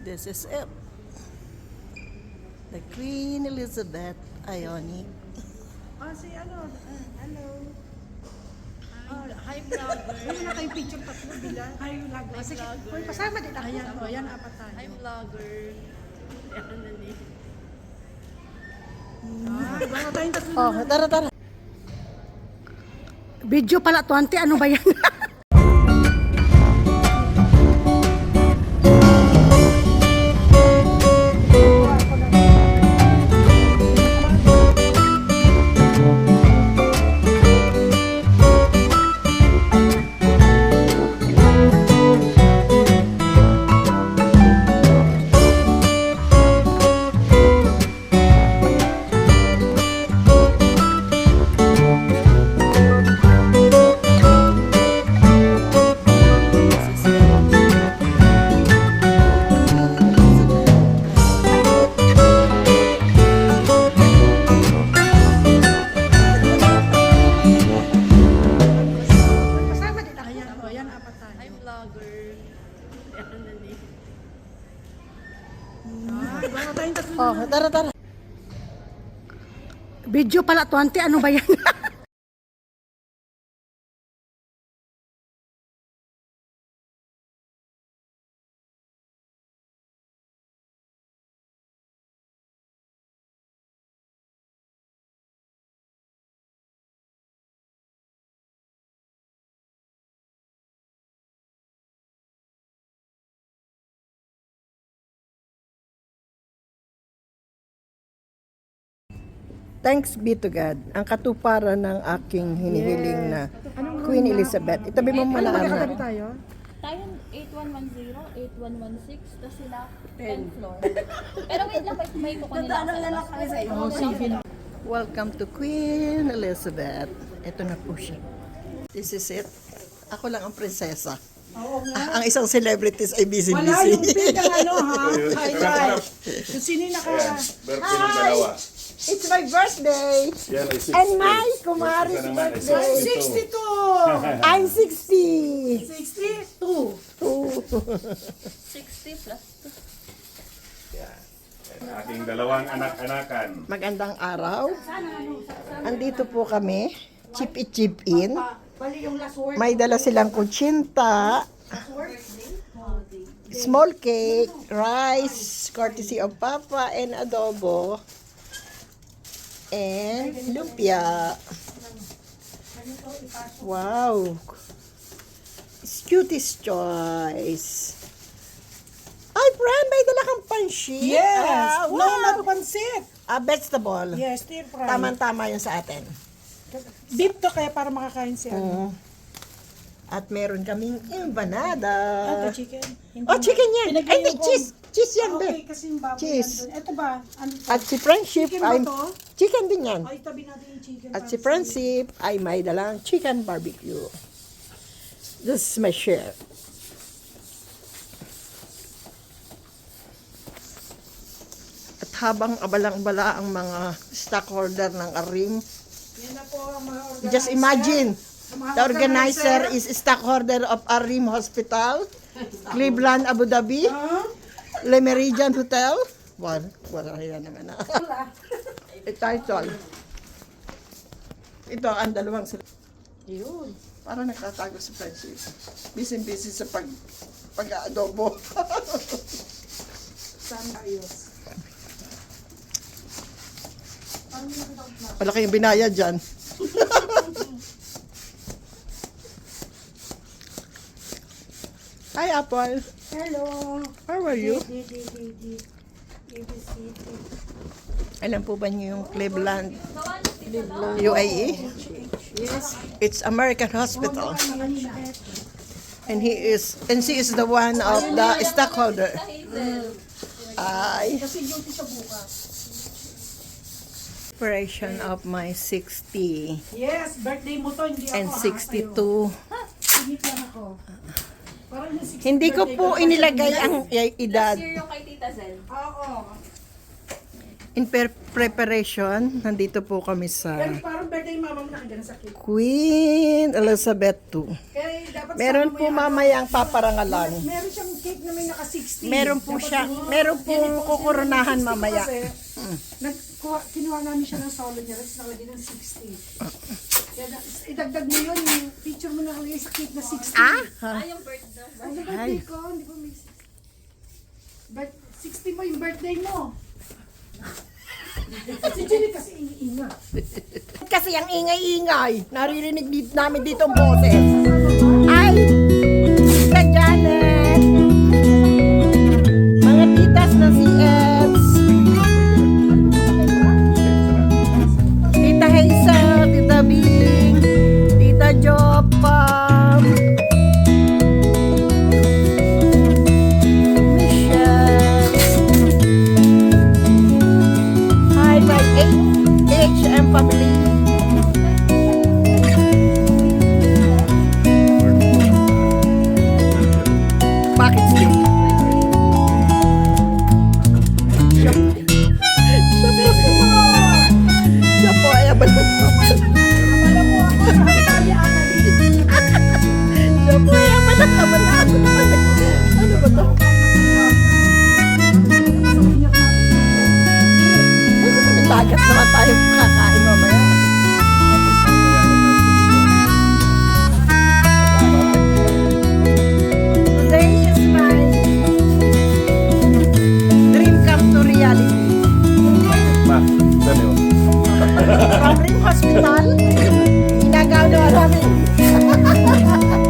This is it. The Queen Elizabeth Ionic. Si ano, hello. Hi vlogger. Ano na kayo picture tatlo bilang? Hi vlogger. Hi, Sige, vlogger. hoy, pasama din ako. Ayan, Ayan, apat tayo. Hi vlogger. Yan na ni. Bago tayong tatlo. Oh, tara. Video pala to, ante, ano ba yan? Pasama din ako. Ayan, apat tayo. Hi vlogger. Yan na ni. Bago tayong tatlo. Oh, tara. Video pala to, ante, ano ba yan? Thanks be to God. Ang katuparan ng aking hinihiling na Queen Elizabeth. Itabi mo muna Magkakatabi na. tayo? Tayo 8110, 8116, tapos sila 10 floor. Pero wait lang, may kukunin lang sa labas. Oh, sige. Welcome to Queen Elizabeth. Ito na po siya. This is it. Ako lang ang prinsesa. Oo nga. Ang isang celebrities ay Wala busy-busy. yung big ang ano ha? Highlight. Kung sino yung naka... Birthday ng dalawa. It's my birthday. Yan ay 60. And my kumaris naman ay birthday. 62! I'm 60. 62! 60 plus 2. Aking dalawang anak-anakan. Magandang araw. Andito po kami. Chip in. Bali yung last word. May dala silang kutsinta, small cake, rice, courtesy of Papa, and adobo, and lumpia. Wow! It's cutest choice. Ay, friend, may dala kang pansit. Yes! Wow. No, not pansit! Vegetable. Yes, stir fry. Tama-tama yun sa atin. Beef to kaya para makakain siya. At meron kaming empanada. Ito, chicken. Oh, chicken yan. Ay, Pinagyan hindi, ko. cheese. Cheese yan, Okay, be. kasi yung baboy Cheese. nandun. Ito ba? Ano to? At si Friendship Chicken ba ay... to? Chicken din yan. Ay, tabi natin yung chicken. At si Friendship ay may dalang chicken barbecue. This is my share. At habang abalang-bala ang mga stockholder ng ARIM, Yan na po ang mga organizer. just imagine, Ang mga the organizer is stockholder of ARIM Hospital, Cleveland, Abu Dhabi, Huh? Le Meridian Hotel. Wala yan naman na. Title. Ito ang dalawang sila. Yun. Parang nagtatago sa friendship. Busy sa pag-adobo. Sana ayos. Wala kayong binayad dyan. Hi, Apple. Hello. How are you? ABC. Alam po ba niyo yung Cleveland, UAE? Yes. It's American Hospital. And she is the one of the stockholder. Ay. Kasi duty sa bukas. Operation of my 60 Yes, birthday mo to, hindi ako. and ha? 62. Init lang ako. Parang yung 60 Hindi ko birthday po inilagay ang edad. Year yung kay Tita Zen. Oo. In preparation, nandito po kami sa Pero parang birthday yung mama mo nakagana sa cake. Queen Elizabeth II. Kaya dapat Meron sama mo po yung mamayang paparangalan. Meron siyang cake. cake na may naka-60. Meron po siya, meron pong kukoronahan mamaya. Kinuha namin siya ng solo niya, tapos nakalagay ng 60. Kaya idagdag mo yun, yung picture mo nakalagay sa cake na 60. Ah? Yung birthday. Ang birthday ko, hindi ko may 60 mo yung birthday mo. Si Jenny kasi iniinga. Kasi ang ingay-ingay, naririnig namin dito ang boses. Ay, Tita Janet, mga titas na si Eds, Tita Hazel, Tita Bing, Tita Jopam, Michelle. Hi, my HM family. Bakit still? Siya po ay abalot. Alam mo, ako sa Italia, Annalyn. Siya po ay abalot. Ano ba to? May dagat naman tayo kakain mamaya. Today is my dream come to reality. Ma, saan yun? From Rim Hospital, ginagawa namin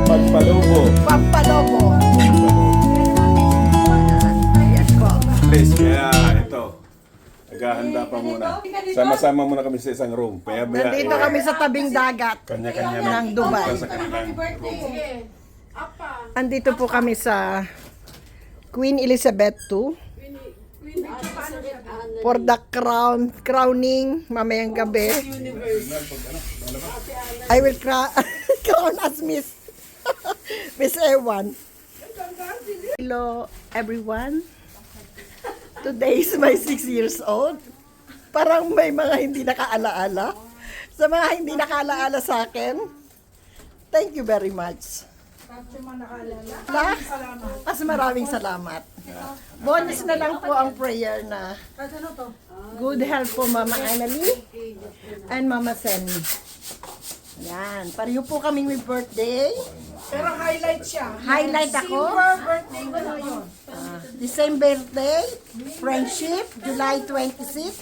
Pagpalubo. Pampalobo. Ayan po. Please, kaya ito. Naghahanda pa muna. Sama-sama muna kami sa isang room. Kaya Nandito kami sa tabing dagat Kanya-kanya ng Dubai. sa kanilang room. Andito po kami sa Queen Elizabeth II for the crowning mamayang gabi. I will crown as Miss Miss Ewan. Hello everyone. Today is my 6 years old. Parang may mga hindi nakaalaala. Sa mga hindi nakaalaala sa akin, thank you very much. Mas maraming salamat. Bonus na lang po ang prayer na good health po Mama Annalie and Mama Semi. Yan. Pareho po kaming may birthday. Pero highlight siya. Highlight ako. Silver birthday ko na yun. The same birthday, friendship, July 26.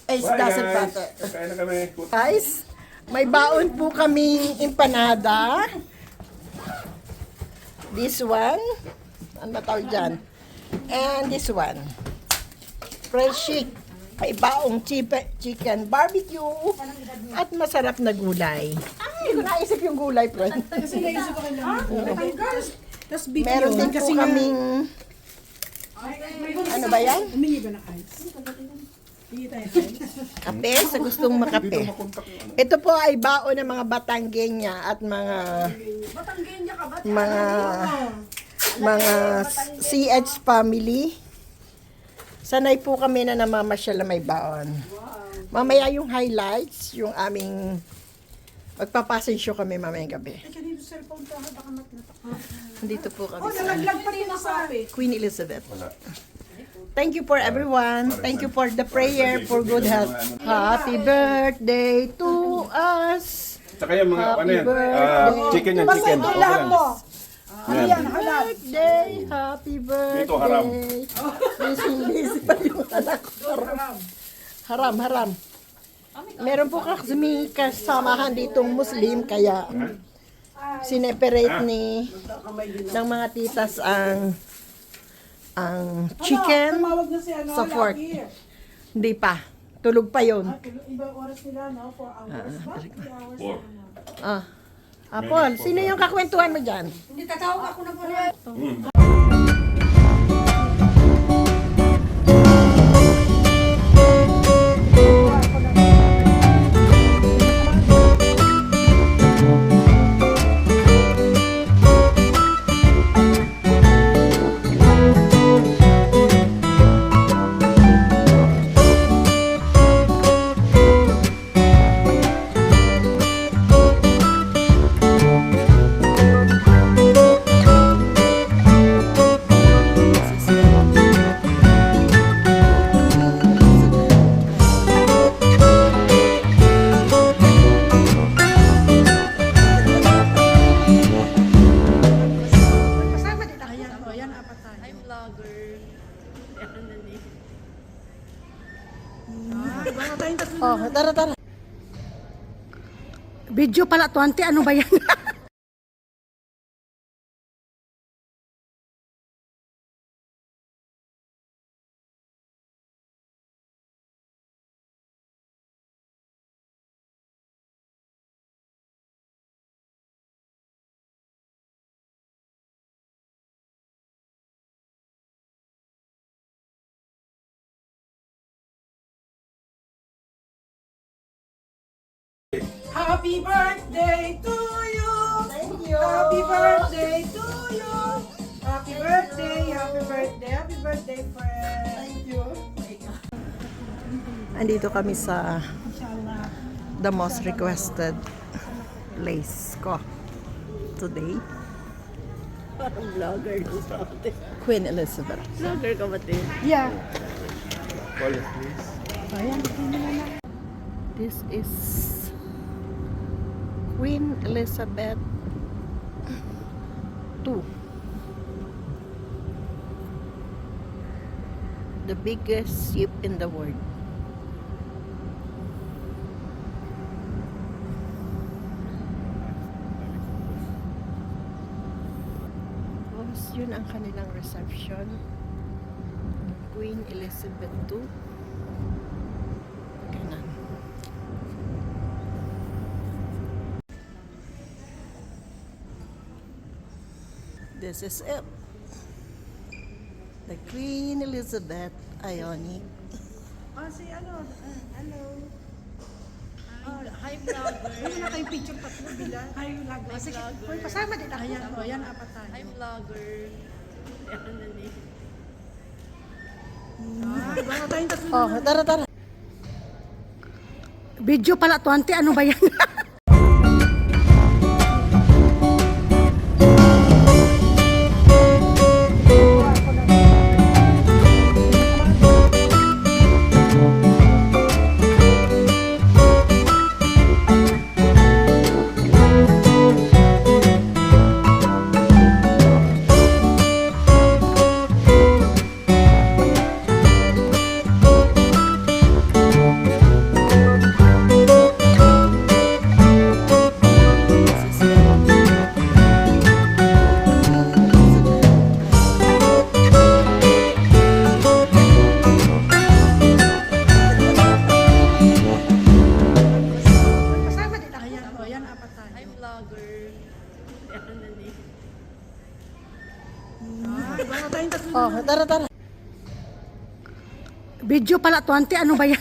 It Bye doesn't guys. matter. Kain na kami. Guys, may baon po kaming empanada. This one. Ano tawag dyan? And this one. Fresh chic. May baong chicken barbecue. At masarap na gulay. Ay, hindi ko naisip yung gulay, friend. Kasi naisip ko kailangan. Tapos big Meron yun. din po Kasi nga, kaming... Ano ba yan? humingi ba ng ice? Hingi tayo ng ice. Kape sa gustong makape. Ito po ay baon ng mga Batanggenya at mga CH family. Sanay po kami na namamasyal na may baon. Mamaya yung highlights, yung aming magpapasensyo kami mamayang gabi. Ay, kanino cellphone to? Baka matnatak. Dito po kami Oh, sa nalaglag pa rin nasabi. Queen Elizabeth. Thank you for everyone. Thank you for the prayer for good health. Happy birthday to us. Tsaka yung mga, ano yan? birthday. Chicken yan, Basta chicken. ito Okay lahat lang. mo. Ano Yan. yan? Halal. Birthday, happy birthday. Dito, haram. Busy pa yung anak ko. Haram, haram. Meron po kami kasamahan ditong Muslim, kaya sineperate ng mga titas ang chicken Tumawag na si ano, sa fork. Lucky. Hindi pa. Tulog pa yon. Ibang oras nila, no? 4 hours ba? 3 hours. Four. Paul, sino yung kakwentuhan mo dyan? Hindi, tatawag ako na po. tayong tatlo. Oh, tara. Video pala to, ante. Ano ba yan? Happy birthday to you. Thank you. Happy birthday to you. Happy birthday, happy birthday, friend. Thank you. Andito kami sa the most requested place ko today. Parang vlogger ko sa atin. Queen Elizabeth. Vlogger ka ba, Tin? Yeah. Call it, please. This is Queen Elizabeth II. The biggest ship in the world. Tapos yun ang kanilang reception. Queen Elizabeth II. Ganun. This is it. The Queen Elizabeth Ionic. Si ano, hello. Hi, vlogger. Ayun na tayong picture tatlo bilang. Hi, vlogger. Sige, uy, pasama din ako. Ayan, apat tayo. Hi, vlogger. Yan na ni. Baka tayong tatlo. Oh, tara. Video pala to, ante. Ano ba yan? Pasama din ako. Ayan, apat tayo. Hi, vlogger. Yan na ni. Baka tayong tatlo. Oh, tara. Video pala to, ante. Ano ba yan?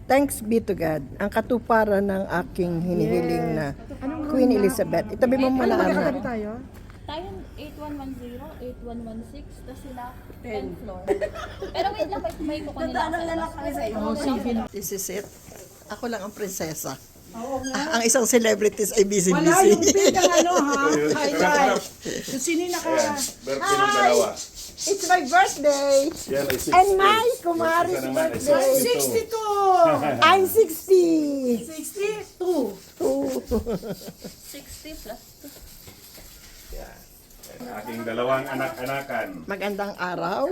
Thanks be to God. Ang katuparan ng aking hinihiling na Queen Elizabeth. Itabi mo muna Katabi anak. tayo. Tayo 8110, 8116, tapos sila 10 floor. Pero wait lang, may kukunin lang sa labas. This is it. Ako lang ang prinsesa. Ang isang celebrities ay busy. Wala yung pinang ano, ha? Highlight. Kung sino yung naka... Birthday ng dalawa. It's my birthday. Yan ay 60. And my kumari's Isa naman ay birthday. 62. I'm 60. 62. 60 plus 2. Aking dalawang anak-anakan. Magandang araw.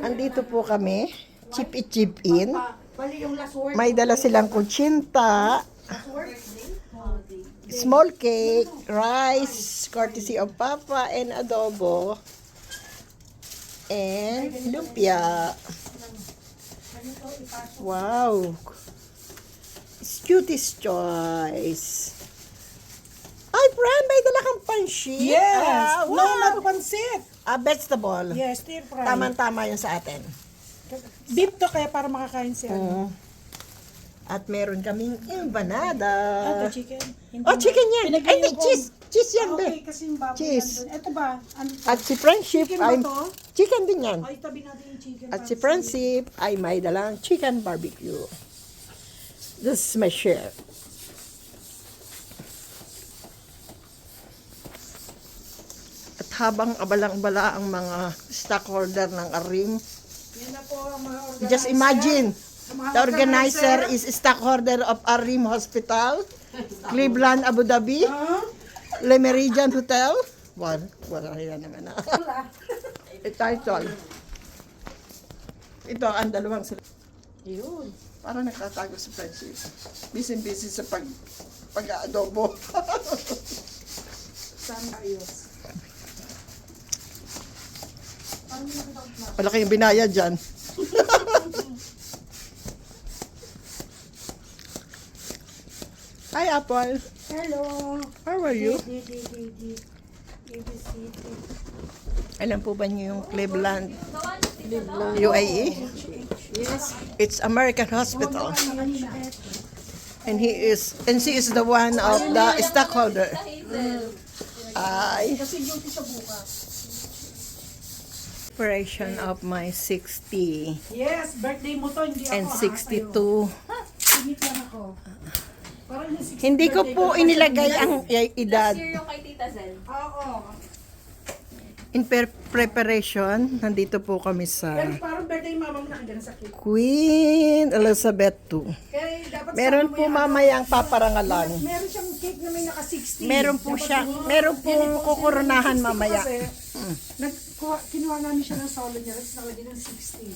Andito po kami. Chip in. Bali yung last word. May dala silang kutsinta, small cake, rice, courtesy of Papa, and adobo, and lumpia. Wow! Cutie's choice. Ay, friend, may dala kang pansit. Yes! Wow! No, not pansit. Vegetable. Yes, stir fry. Tama-tama yun sa atin. Beef to kaya para makakain siya. At meron kaming empanada. Ito chicken. Oh, chicken yan. Ay, Pinagay hindi, ko. cheese. Cheese yan, Okay, be. kasi yung baboy Cheese. nandun. Ito ba? At si Friendship Chicken ba ay... to? Chicken din yan. Ay, tabi natin yung chicken. At si Friendship ay may dalang chicken barbecue. This is my share. habang abalang-bala ang mga stockholder ng ARIM. Yan na po ang mga organizer. Just imagine, Sa mga the organizer is stockholder of ARIM Hospital, Cleveland, Abu Dhabi, Le Meridian Hotel. Wala yan naman na. Title. Ito ang dalawang sila. Yun. Parang nagtatago si Francis. Busy-busy sa pag-aadobo. Sana ayos. Malaki yung binayad dyan. Hi, Apple. Hello. How are you? D. Alam po ba niyo yung Cleveland, UAE? Yes. It's American Hospital. And she is the one of the stockholder. Ay. Kasi duty sa bukas. Operation of my 60 Yes, birthday mo to, hindi ako. and ha, 62. sa'yo. Singit lang ako. Parang yung 60 Hindi ko birthday po ko, inilagay ang edad. Year yung kay Tita Zen. Oo. In preparation, nandito po kami sa Pero parang birthday mama mo nakagana sa cake. Queen Elizabeth II. Kaya dapat Meron sama mo po yan. mamayang paparangalan. Meron siyang cake na may naka-60. Meron po Dapat siya, siguro- meron pong Yan po, kukurunahan 60 mamaya. kasi, kinuha namin siya ng solo niya, tapos nakalagay ng 60.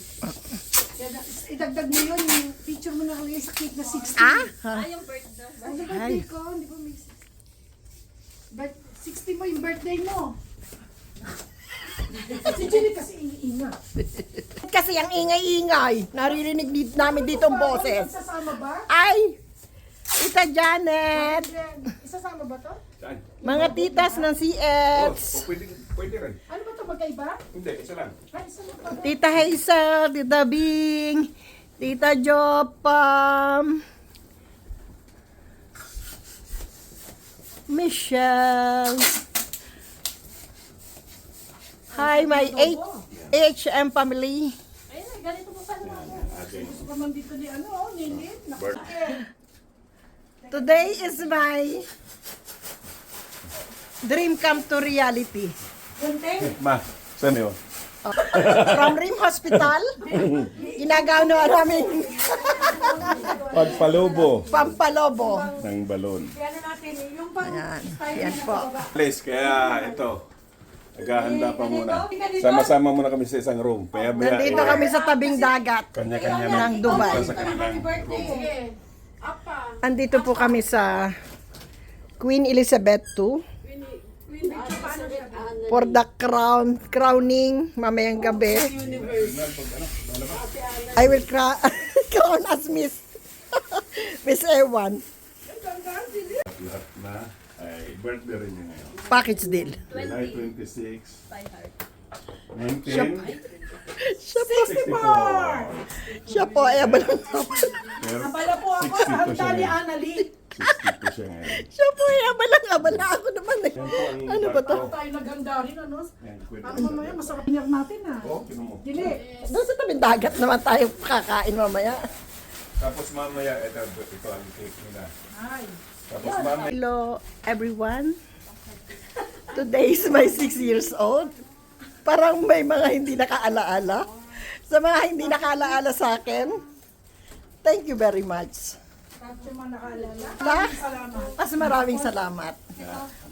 Kaya idagdag mo yun, yung picture mo nakalagay sa cake na 60. Ah? Yung birthday. Ang birthday ko, hindi ba may 60 mo yung birthday mo. Si Jenny kasi iniinga. Kasi ang ingay-ingay, naririnig namin dito ang boses. Isasama ba? Ay! Tita Janet! Isasama ba to? Saan? Mga titas ng Oh, CX! pwede rin. Ano ba to, magkaiba? Hindi, isa lang. Ay, isa lang pala. Tita Hazel, Tita Bing, Tita Jopam, Michelle. Hi, my HM family. Ayun, ganito po pala. Okay. Gusto ka man dito ni ano, Nilin. Birth- Today is my dream come to reality. Kunting? Ma, saan yun? From Rim Hospital, ginagawa namin Pagpalubo pampalobo. ng balon. Ano natin, yung pang Ayan, style yan na po. pababa. Please, kaya ito. Naghahanda pa muna. Sama-sama muna kami sa isang room. Kaya Nandito kami sa tabing dagat. Kanya-kanya ng Dubai. sa kanilang Birthday. room. Sige. Apa. Andito po kami sa Queen Elizabeth II for the crowning mamayang gabi. I will crown as Miss Miss Ewan. Lahat na ay birthday rin niya ngayon. Package deal. July 26, By heart. 1964. Siya po ay abalang Pero Abala po ako 62 sa handa siya ni ngayon. Annalyn. 62 siya ngayon. Siya po ay abalang ako naman eh. Yan po ang Ano ba to? barko. Tayo naganda rin, ano? Yan, pwede Ang rin mamaya, talaga. masarap niyak natin, ha? Oh, tinan mo. Dili. Doon sa tabing dagat naman tayo kakain mamaya. Tapos mamaya, ito ang cake nila. Ay. Tapos mamaya, Hello everyone. Today is my 6 years old. Parang may mga hindi nakaalaala. Sa mga hindi nakaalaala sa akin, thank you very much. Tapos yung mga nakaalala. Na, Salamat. mas maraming salamat.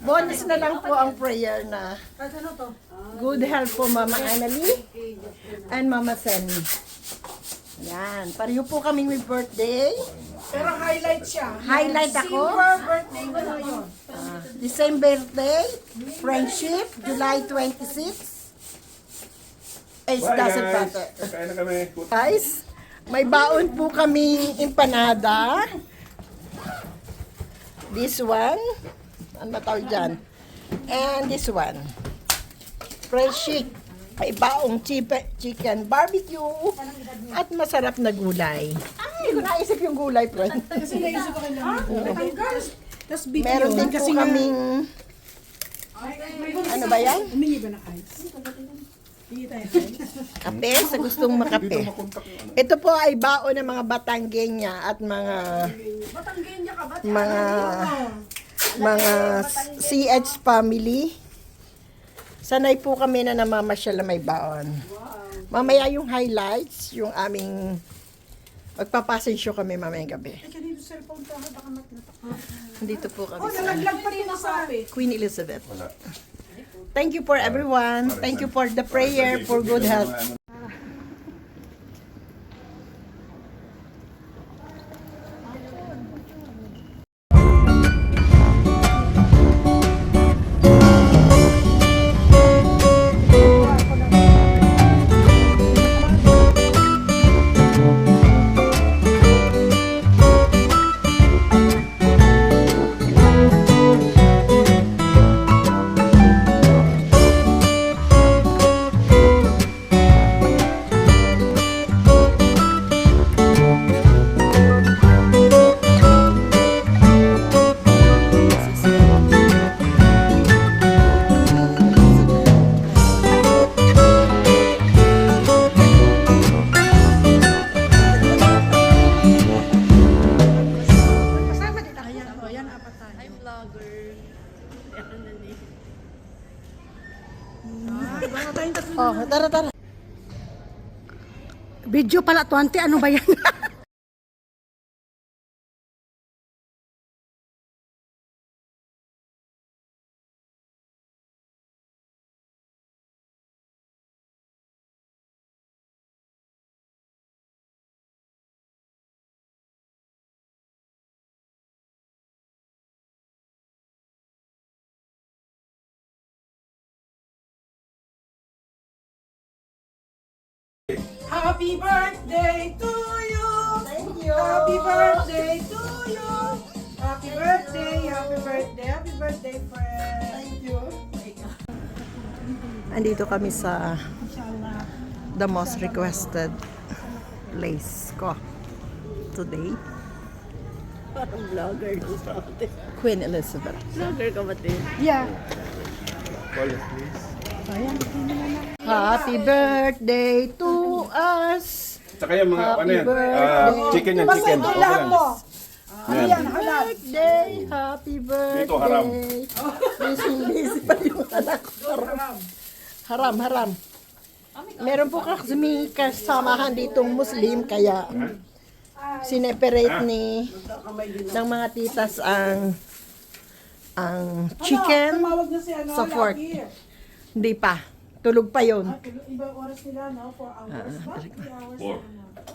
Bonus na lang po ang prayer na Kahit ano to? good health po Mama Annalie and Mama Senny. Yan, pareho po kaming may birthday. Pero highlight siya. Highlight ako. Silver birthday ko na yun. The same birthday, friendship, July 26. It bye doesn't guys! matter. Kain na kami. Guys, may baon po kaming empanada. This one, ano ba tawag dyan? And this one, friendship. May baong chicken barbecue at masarap na gulay. Ay, hindi ko naisip yung gulay, friend. Kasi naisip ko kailangan. Tanggal. Tapos beef Meron yun. din po Kasi nga, kaming, ano ba yan? humingi ba ng ice? Hindi tayo ice. Kape sa gustong makape. Ito po ay baon ng mga Batanggenya at Batanggenya ka ba? mga CH family. Sanay po kami na namamasyal na may baon. Mamaya yung highlights, yung aming magpapasensyo kami mamayang gabi. Ay, kanino cellphone ka? Baka matnatak. Dito po kami Oh, sa nalaglag pa rin nasabi. Queen Elizabeth. Wala. Thank you for everyone. Thank you for the prayer for good health. Kasama din ako. Ayan, oh, yan, apat tayo. I'm vlogger. Ayan na ni. Baka tayong tatlo. Oh, tara, tara. Video pala to, ante. Ano ba yan? Happy birthday to you. Thank you. Happy birthday to you. Happy birthday, happy birthday, happy birthday, friend. Thank you. Andito kami sa the most requested place ko today, Parang vlogger lang sa atin. Queen Elizabeth. Vlogger ka ba, Tin? Yeah. Call us, please. Happy birthday to us. Tsaka yung mga, ano yan? birthday. Chicken yan, Basta chicken. ito Okay lang lang. mo. Ano Yan. yan, halal. Birthday, happy birthday. Dito, haram. Busy pa yung anak ko. Haram, haram. Meron po kami kasamahan ditong Muslim, kaya sineperate ng mga titas ang chicken Tumawag na si ano, sa fork. Lucky. Hindi pa. Tulog pa yon. Ibang oras nila, no? 4 hours. Ba? 3 hours. Four.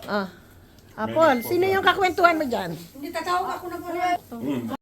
Ah. Apol, sino yung kakwentuhan mo dyan? Hindi, tatawag ako na pala.